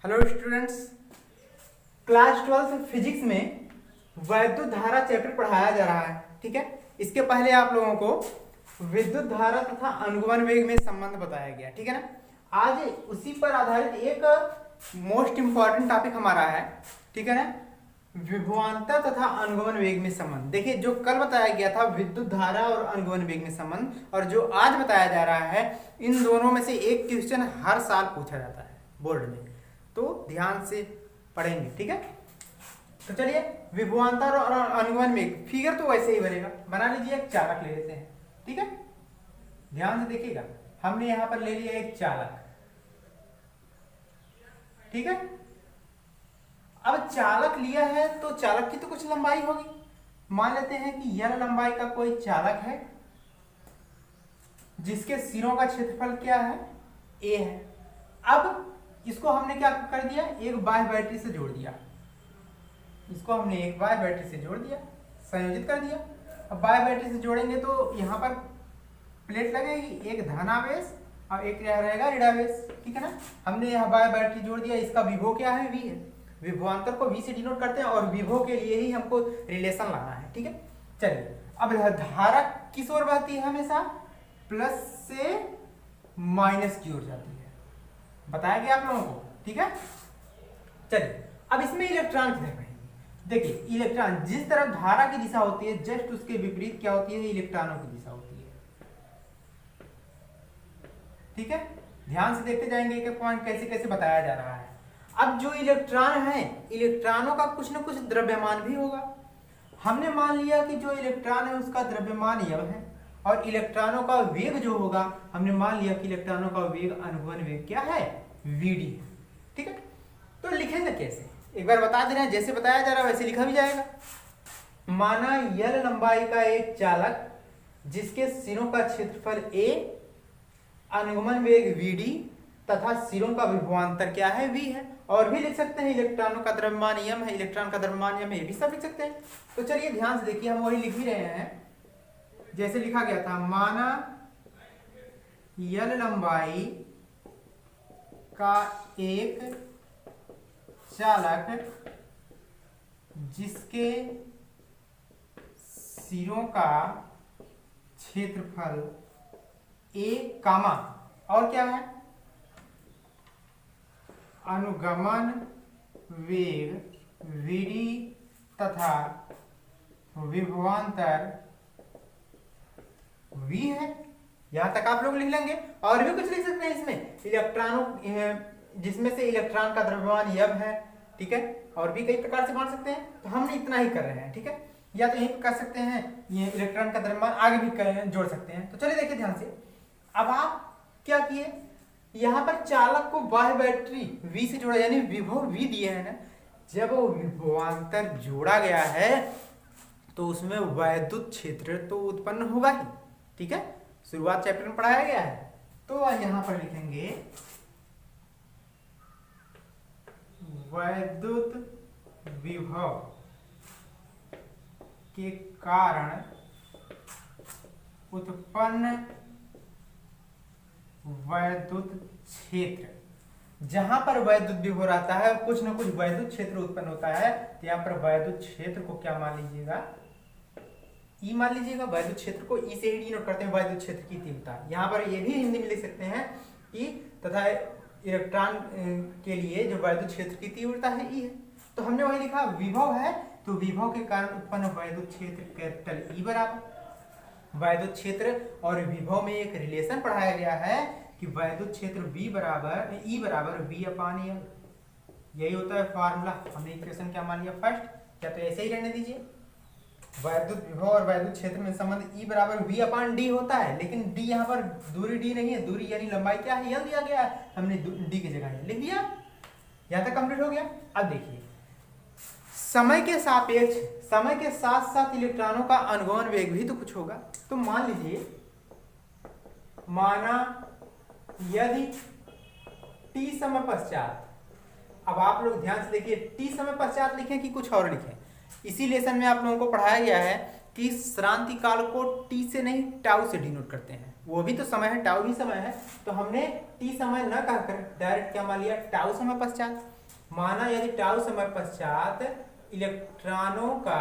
Hello students, class 12 physics में वैद्युत धारा चैप्टर पढ़ाया जा रहा है। ठीक है, इसके पहले आप लोगों को विद्युत धारा तथा अनुगमन वेग में संबंध बताया गया। ठीक है ना, आज उसी पर आधारित एक मोस्ट इंपॉर्टेंट टॉपिक हमारा है। ठीक है ना, विभवांतर तथा अनुगमन वेग में संबंध। देखिए, जो कल बताया गया था विद्युत धारा और अनुगमन वेग में संबंध, और जो आज बताया जा रहा है, इन दोनों में से एक क्वेश्चन हर साल पूछा जाता है बोर्ड में, तो ध्यान से पढ़ेंगे। ठीक है, तो चलिए विभवांतर और अनुगमन वेग फिगर तो वैसे ही बनेगा। बना लीजिए, एक चालक ले लेते हैं। ठीक है, ध्यान से देखिएगा, हमने यहां पर ले लिया एक चालक। ठीक है, अब चालक लिया है तो चालक की तो कुछ लंबाई होगी। मान लेते हैं कि यह लंबाई का कोई चालक है जिसके सिरों का क्षेत्रफल क्या है, a है। अब इसको हमने क्या कर दिया, एक बाह्य बैटरी से जोड़ दिया। इसको हमने एक बाह्य बैटरी से जोड़ दिया, संयोजित कर दिया। अब बाह्य बैटरी से जोड़ेंगे तो यहाँ पर प्लेट लगेगी, एक धनावेश और एक क्या रहेगा, ऋणावेश। ठीक है ना, हमने यहाँ बाह्य बैटरी जोड़ दिया। इसका विभव क्या है, v है। विभवांतर को v से डिनोट करते हैं और विभव के लिए ही हमको रिलेशन लाना है। ठीक है, चलिए अब धारा किस ओर बहती है, हमेशा प्लस से माइनस की ओर जाती है, बताया गया आप लोगों को। ठीक है, चलिए अब इसमें इलेक्ट्रॉन किधर बहेंगे। देखिए, इलेक्ट्रॉन जिस तरफ धारा की दिशा होती है, जस्ट उसके विपरीत क्या होती है, इलेक्ट्रॉनों की दिशा होती है। ठीक है, ध्यान से देखते जाएंगे एक पॉइंट कैसे कैसे बताया जा रहा है। अब जो इलेक्ट्रॉन है, इलेक्ट्रॉनों का कुछ न कुछ द्रव्यमान भी होगा। हमने मान लिया कि जो इलेक्ट्रॉन है उसका द्रव्यमान यह है, और इलेक्ट्रॉनों का वेग जो होगा, हमने मान लिया कि इलेक्ट्रॉनों का वेग, अनुगमन वेग क्या है, vd है। ठीक है, तो लिखेंगे कैसे, एक बार बता दे रहे हैं, जैसे बताया जा रहा है वैसे लिखा भी जाएगा। माना यल लंबाई का एक चालक जिसके सिरों का क्षेत्रफल a, अनुगमन वेग vd तथा सिरों का विभवांतर क्या है, v है। और भी लिख सकते हैं इलेक्ट्रॉनों का द्रव्यमान m है, इलेक्ट्रॉन का द्रव्यमान m है, ये भी सब लिख सकते हैं। तो चलिए ध्यान से देखिए, हम वही लिख ही रहे हैं जैसे लिखा गया था। माना यल लंबाई का एक चालक जिसके सिरों का क्षेत्रफल a कामा और क्या है, अनुगमन वेग vd तथा विभवांतर v है। यहां तक आप लोग लिख लेंगे। और भी कुछ लिख सकते हैं इसमें, इलेक्ट्रॉनों जिसमें से इलेक्ट्रॉन का द्रव्यमान यह है। ठीक है, और भी कई प्रकार से मान सकते हैं, तो हमने इतना ही कर रहे हैं। ठीक है, या तो यही कर सकते हैं, ये इलेक्ट्रॉन का द्रव्यमान आगे भी जोड़ सकते हैं। तो चलिए देखिए ध्यान से। अब आप क्या किए, यहाँ पर चालक को बाह्य बैटरी v से जोड़ा, यानी विभव v दिए है ना। जब वो विभवांतर जोड़ा गया है तो उसमें वैद्युत क्षेत्र तो उत्पन्न होगा ही। ठीक है, शुरुआत चैप्टर में पढ़ाया गया है। तो यहां पर लिखेंगे वैद्युत विभव के कारण उत्पन्न वैद्युत क्षेत्र। जहां पर वैद्युत विभव रहता है कुछ न कुछ वैद्युत क्षेत्र उत्पन्न होता है, तो यहाँ पर वैद्युत क्षेत्र को क्या मान लीजिएगा, ई मान लीजिएगा। वैद्युत क्षेत्र को ई से ही डिनोट करते हैं, वैद्युत क्षेत्र की तीव्रता। यहाँ पर ये भी हिंदी में लिख सकते हैं ई, तथा इलेक्ट्रॉन के लिए जो वैद्युत क्षेत्र की तीव्रता है ई है। तो हमने वही लिखा, विभव है तो विभव के कारण उत्पन्न वैद्युत क्षेत्र कैपिटल ई बराबर। वैद्युत क्षेत्र और विभव में एक रिलेशन पढ़ाया गया है कि वैद्युत क्षेत्र v बराबर ई बराबर v अपान एल। यही होता है फार्मूला। हमने इक्वेशन क्या मान लिया, फर्स्ट। या तो ऐसे ही रहने दीजिए, वैद्युत विभव और वैद्युत क्षेत्र में संबंध E बराबर v अपान डी होता है, लेकिन d यहाँ पर दूरी d नहीं है, दूरी यानी लंबाई क्या है, l दिया गया है, हमने d की जगह लिख दिया। यहाँ तक कंप्लीट हो गया। अब देखिए, समय के सापेक्ष, समय के साथ साथ इलेक्ट्रॉनों का अनुगमन वेग भी तो कुछ होगा। तो मान लीजिए, माना यदि t समय पश्चात, अब आप लोग ध्यान से देखिए, t समय पश्चात लिखें कि कुछ और लिखें। इसी लेसन में आप लोगों को पढ़ाया गया है कि श्रांति काल को t से नहीं टाउ से डिनोट करते हैं। वो भी तो समय है, टाउ भी समय है, तो हमने टी समय न कहकर डायरेक्ट क्या मान लिया, टाउ समय पश्चात। माना यदि टाउ समय पश्चात इलेक्ट्रॉनों का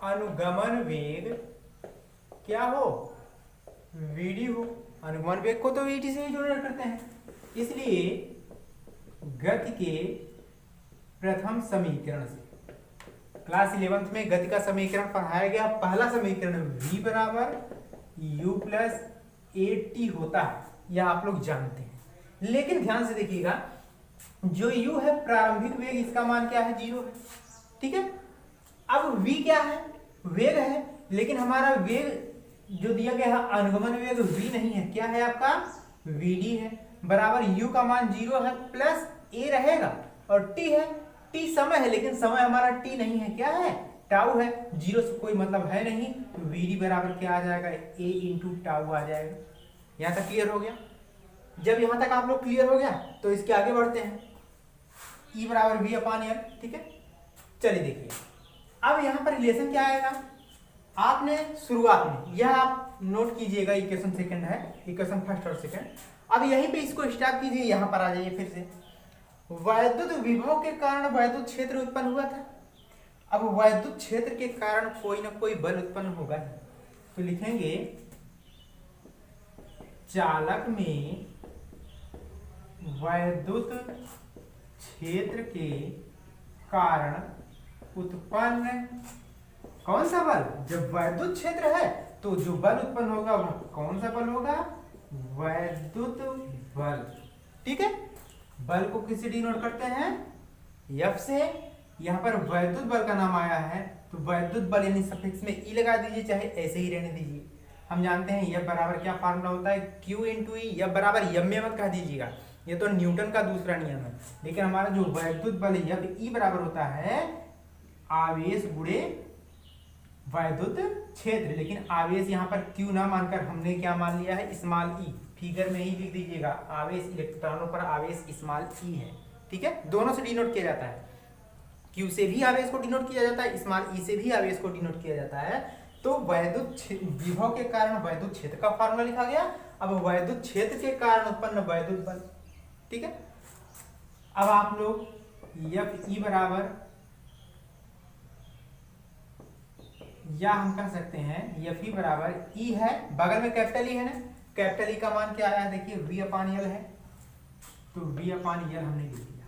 अनुगमन वेग क्या हो, वीडी हो। अनुगमन वेग को तो वीडी से ही जोड़ा करते हैं, इसलिए गति के प्रथम समीकरण से, क्लास 11th में गति का समीकरण पढ़ाया गया। पहला समीकरण v बराबर u प्लस ए टी होता है, यह आप लोग जानते हैं। लेकिन ध्यान से देखिएगा, जो u है प्रारंभिक वेग, इसका मान क्या है, 0 है, ठीक है। अब v क्या है, वेग है, लेकिन हमारा वेग जो दिया गया है अनुगमन वेग v नहीं है, क्या है आपका, vd है, बराबर u का मान 0 है, प्लस a रहेगा, और t है, t समय है, लेकिन समय हमारा t नहीं है, क्या है, टाउ है, 0 से कोई मतलब है नहीं, तो vd बराबर क्या आ जाएगा, a इंटू टाउ आ जाएगा। यहाँ तक क्लियर हो गया। जब यहाँ तक आप लोग क्लियर हो गया तो इसके आगे बढ़ते हैं, E बराबर v अपान एल, ठीक है। चलिए देखिए, अब यहाँ पर रिलेशन क्या आएगा, आपने शुरुआत में यह आप नोट कीजिएगा, इक्वेशन सेकंड है, इक्वेशन फर्स्ट और सेकंड। अब यहीं पे इसको स्टॉप कीजिए, यहाँ पर आ जाइए फिर से। वैद्युत विभव के कारण वैद्युत क्षेत्र उत्पन्न हुआ था। अब वैद्युत क्षेत्र के कारण कोई ना कोई बल उत्पन्न होगा ही, तो लिखेंगे चालक में वैद्युत क्षेत्र के कारण उत्पन्न कौन सा बल, जब वैद्युत क्षेत्र है तो जो बल उत्पन्न होगा वह कौन सा बल होगा, वैद्युत बल, ठीक है। बल को किससे डिनोट करते हैं, F से। यहाँ पर वैद्युत बल का नाम आया है, तो वैद्युत बल यानी सफिक्स में ई लगा दीजिए, चाहे ऐसे ही रहने दीजिए। हम जानते हैं F बराबर क्या फार्मूला होता है, Q इंटू ई। F बराबर एम में मत कह दीजिएगा, ये तो न्यूटन का दूसरा नियम है, लेकिन हमारा जो वैद्युत बल है F ई बराबर होता है आवेश गुणे वैद्युत क्षेत्र। लेकिन आवेश यहाँ पर Q ना मानकर हमने क्या मान लिया है, स्मॉल ई। फिगर में ही लिख दीजिएगा, आवेश इलेक्ट्रॉनों पर आवेश स्मॉल ई है, ठीक है। दोनों से डिनोट किया जाता है, Q से भी आवेश को डिनोट किया जाता है, स्मॉल ई से भी आवेश को डिनोट किया जाता है। तो वैद्युत विभव के कारण वैद्युत क्षेत्र का फार्मूला लिखा गया। अब वैद्युत क्षेत्र के कारण उत्पन्न वैद्युत बल, ठीक है। अब आप लोग F ई बराबर, या हम कह सकते हैं F ई बराबर ई है, बगल में कैपिटल ई है ना, कैपिटल ई का मान क्या आया है, देखिए v अपान एल है, तो v अपान एल हमने लिख दिया,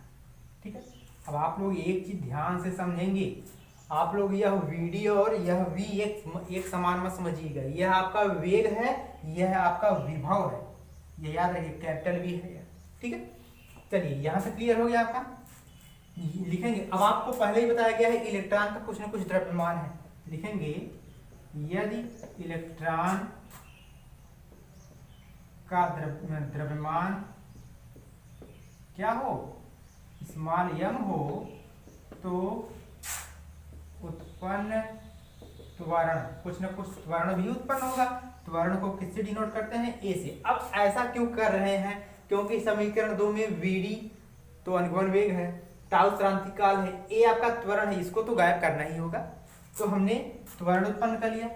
ठीक है। अब आप लोग एक चीज ध्यान से समझेंगे, आप लोग यह vd और यह v एक समान मत समझिएगा। यह आपका वेग है, यह आपका विभव है, यह याद रखिए, कैपिटल v है, ठीक है। चलिए यहाँ से क्लियर हो गया आपका, लिखेंगे। अब आपको पहले ही बताया गया है इलेक्ट्रॉन का कुछ ना कुछ द्रव्यमान है, लिखेंगे यदि इलेक्ट्रॉन का द्रव्यमान क्या हो, स्मॉल m हो, तो उत्पन्न त्वरण, कुछ ना कुछ त्वरण भी उत्पन्न होगा। त्वरण को किससे डिनोट करते हैं, a से। अब ऐसा क्यों कर रहे हैं, क्योंकि समीकरण 2 में vd तो अनुगमन वेग है, टाउ क्रांतिकाल है, a आपका त्वरण है, इसको तो गायब करना ही होगा, तो हमने त्वरण उत्पन्न कर लिया।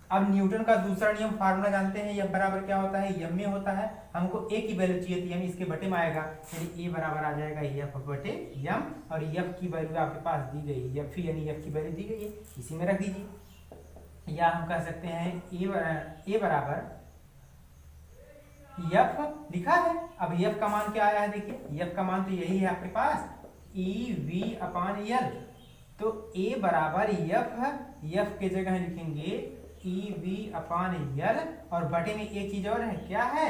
अब न्यूटन का दूसरा नियम फार्मूला जानते हैं, F बराबर क्या होता है, m में होता है। हमको a की वैल्यू चाहिए थी, हम इसके बटे में आएगा, यानी a बराबर आ जाएगा F बटे m, और F की वैल्यू आपके पास दी गई है, F यानी F की वैल्यू दी गई है, इसी में रख दीजिए। या हम कह सकते हैं a बराबर F लिखा है। अब F का मान क्या आया है, देखिए F का मान तो यही है आपके पास, EV अपान L, तो a बराबर F के जगह लिखेंगे EV अपान L, और बटे में एक चीज और है, क्या है,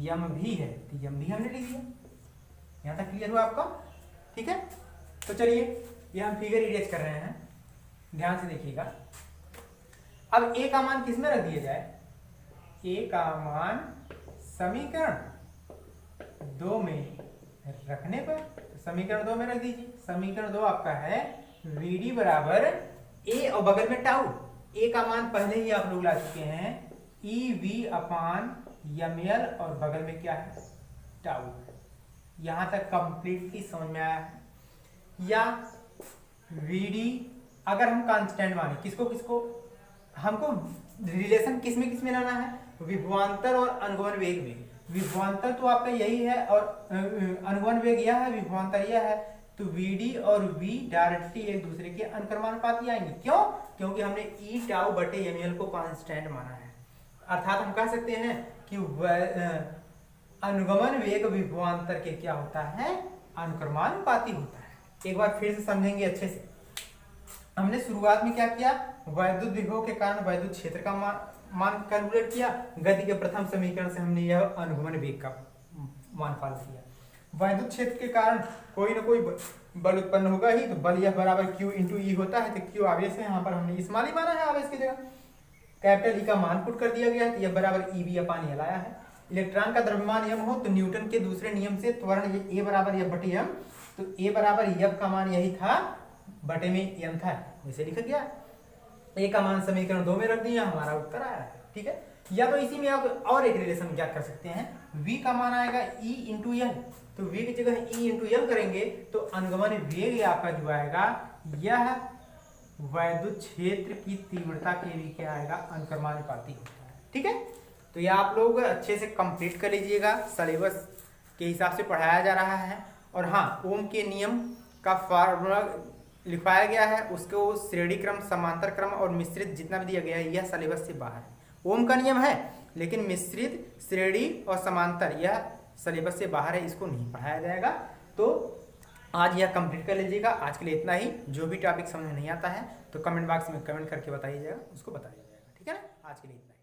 यम भी है, तो यम भी हमने लिख दिया। यहाँ तक क्लियर हुआ आपका, ठीक है। तो चलिए ये हम फिगर इरेज कर रहे हैं, ध्यान से देखिएगा। अब a का मान किस में रख दिया जाए, a का मान समीकरण 2 में रखने पर, तो समीकरण 2 में रख दीजिए। समीकरण 2 आपका है vd बराबर a, और बगल में टाउ, a का मान पहले ही आप लोग ला चुके हैं, EV अपान ml, और बगल में क्या है, टाउ। यहां तक कंप्लीटली समझ में आया है। या vd अगर हम कांस्टेंट माने, किसको किसको, हमको रिलेशन किस में लाना है, विभवांतर और अनुगमन वेग में। विभवांतर तो आपका यही है और अनुगमन वेग यह है, विभवांतर यह है। तो VD और V डायरेक्टली एक दूसरे के अनुक्रमानुपाती आएंगे। क्यों? क्योंकि हमने ई टाउ बटे ml को कांस्टेंट माना है। अर्थात हम कह सकते हैं कि अनुगमन वेग विभवांतर के क्या होता है, अनुक्रमानुपाती होता है। एक बार फिर से समझेंगे अच्छे से। हमने शुरुआत में क्या किया, वैद्युत विभव के कारण वैद्युत क्षेत्र का मान कैलकुलेट किया। गति के प्रथम समीकरण से हमने यह अनुगमन वेग का मान पाल किया। वैद्युत क्षेत्र के कारण कोई ना कोई बल उत्पन्न होगा ही, तो बल यह बराबर Q इंटू ई होता है। तो Q आवेश है, यहाँ पर हमने इस्माली माना है आवेश की जगह। कैपिटल ई का मान पुट कर दिया गया है, तो यह बराबर EV अपान L आया है। इलेक्ट्रॉन का द्रव्यमान m हो तो न्यूटन के दूसरे नियम से त्वरण A बराबर F बटे m, तो A बराबर F का मान यही था, बटे में m था, इसे लिखा गया। A का मान समीकरण 2 में रख दिया, हमारा उत्तर आया है। ठीक है, या तो इसी में आप और एक रिलेशन क्या कर सकते हैं, V का मान आएगा E इंटू L, तो V की जगह E इंटू L करेंगे तो अनुगमन वेग आपका जो आएगा यह वैद्युत क्षेत्र की तीव्रता के भी क्या आएगा, अनुक्रमानुपाती होता है। ठीक है, तो ये आप लोग अच्छे से कंप्लीट कर लीजिएगा, सिलेबस के हिसाब से पढ़ाया जा रहा है। और हाँ, ओम के नियम का फार्मूला लिखवाया गया है, उसको श्रेणी क्रम, समांतर क्रम और मिश्रित जितना भी दिया गया है, यह सिलेबस से बाहर है। ओम का नियम है लेकिन मिश्रित, श्रेणी और समांतर यह सिलेबस से बाहर है, इसको नहीं पढ़ाया जाएगा। तो आज यह कंप्लीट कर लीजिएगा। आज के लिए इतना ही। जो भी टॉपिक समझ में नहीं आता है तो कमेंट बॉक्स में कमेंट करके बताइए जाएगा, उसको बताइए जाएगा। ठीक है ना, आज के लिए इतना ही।